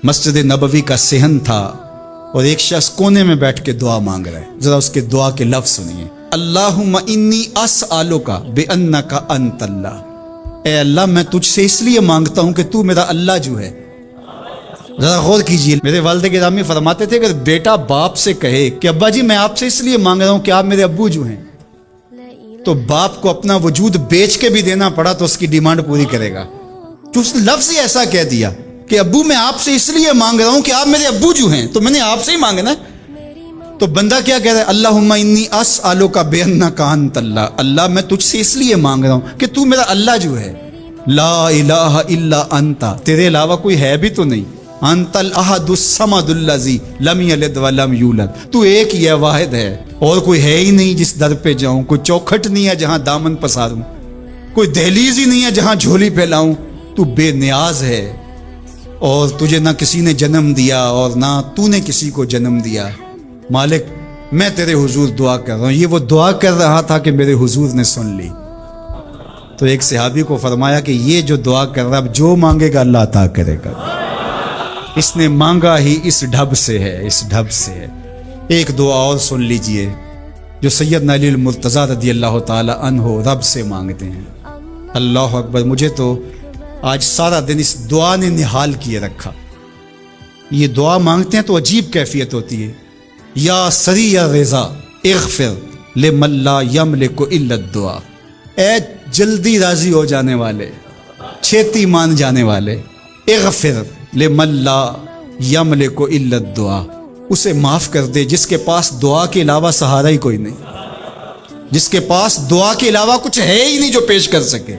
مسجد نبوی کا صحن تھا اور ایک شخص کونے میں بیٹھ کے دعا مانگ رہا ہے. ذرا اس کے دعا کے لفظ سنیے. اللہم انی اسألک بانک انت اللہ. اے اللہ میں تجھ سے اس لیے مانگتا ہوں کہ تو میرا اللہ جو ہے. ذرا غور کیجئے. میرے والد گرامی فرماتے تھے کہ بیٹا باپ سے کہے کہ ابا جی میں آپ سے اس لیے مانگ رہا ہوں کہ آپ میرے ابو جو ہیں، تو باپ کو اپنا وجود بیچ کے بھی دینا پڑا تو اس کی ڈیمانڈ پوری کرے گا. جو اس لفظ ہی ایسا کہہ دیا کہ ابو میں آپ سے اس لیے مانگ رہا ہوں کہ آپ میرے ابو جو ہیں، تو میں نے آپ سے ہی مانگنا ہے. تو بندہ کیا کہہ رہا ہے؟ اللہم انی اسألک بانک انت اللہ. اللہ میں تجھ سے اس لیے مانگ رہا ہوں کہ تو میرا اللہ جو ہے. لا الہ الا انت، تیرے علاوہ کوئی ہے بھی تو نہیں. انت الاحد الصمد الذی لم یلد ولم یولد. تو ایک ہی ہے، واحد ہے، اور کوئی ہے ہی نہیں جس در پہ جاؤں. کوئی چوکھٹ نہیں ہے جہاں دامن پساروں، کوئی دہلیز ہی نہیں ہے جہاں جھولی پھیلاؤں. تو بے نیاز ہے اور تجھے نہ کسی نے جنم دیا اور نہ تو نے کسی کو جنم دیا. مالک میں تیرے حضور دعا کر رہا ہوں. یہ وہ دعا کر رہا تھا کہ میرے حضور نے سن لی. تو ایک صحابی کو فرمایا کہ یہ جو دعا کر رہا اب جو مانگے گا اللہ عطا کرے گا. اس نے مانگا ہی اس ڈھب سے ہے، اس ڈھب سے ہے. ایک دعا اور سن لیجئے جو سیدنا علی المرتضیٰ رضی اللہ تعالی عنہ رب سے مانگتے ہیں. اللہ اکبر. مجھے تو آج سارا دن اس دعا نے نحال کیے رکھا. یہ دعا مانگتے ہیں تو عجیب کیفیت ہوتی ہے. یا سریع الرضا اغفر لمن لا یملک الا الدعاء. اے جلدی راضی ہو جانے والے، چھیتی مان جانے والے، اغفر لمن لا یملک الا الدعاء. اسے معاف کر دے جس کے پاس دعا کے علاوہ سہارا ہی کوئی نہیں، جس کے پاس دعا کے علاوہ کچھ ہے ہی نہیں جو پیش کر سکے.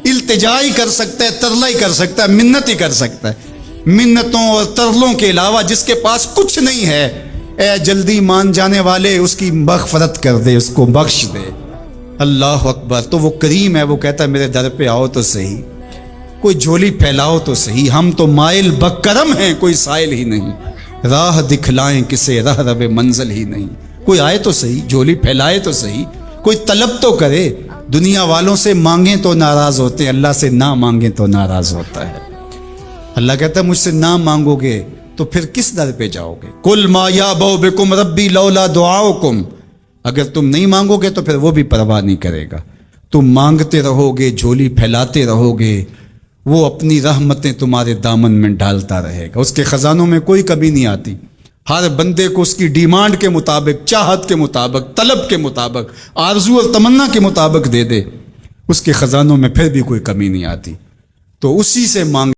التجا ہی کر سکتا ہے، ترلا ہی کر سکتا ہے، منت ہی کر سکتا ہے. منتوں اور ترلوں کے علاوہ جس کے پاس کچھ نہیں ہے، اے جلدی مان جانے والے اس کی مغفرت کر دے، اس کو بخش دے. اللہ اکبر. تو وہ کریم ہے، وہ کہتا ہے میرے در پہ آؤ تو صحیح، کوئی جھولی پھیلاؤ تو صحیح. ہم تو مائل بکرم ہیں، کوئی سائل ہی نہیں. راہ دکھلائیں کسے رہ رب منزل ہی نہیں. کوئی آئے تو صحیح، جھولی پھیلائے تو صحیح، کوئی طلب تو کرے. دنیا والوں سے مانگیں تو ناراض ہوتے ہیں، اللہ سے نہ مانگیں تو ناراض ہوتا ہے. اللہ کہتا ہے مجھ سے نہ مانگو گے تو پھر کس در پہ جاؤ گے؟ قل ما یعبؤ بکم ربی لولا دعاؤکم. اگر تم نہیں مانگو گے تو پھر وہ بھی پرواہ نہیں کرے گا. تم مانگتے رہو گے، جھولی پھیلاتے رہو گے، وہ اپنی رحمتیں تمہارے دامن میں ڈالتا رہے گا. اس کے خزانوں میں کوئی کمی نہیں آتی. ہر بندے کو اس کی ڈیمانڈ کے مطابق، چاہت کے مطابق، طلب کے مطابق، آرزو اور تمنا کے مطابق دے دے. اس کے خزانوں میں پھر بھی کوئی کمی نہیں آتی. تو اسی سے مانگ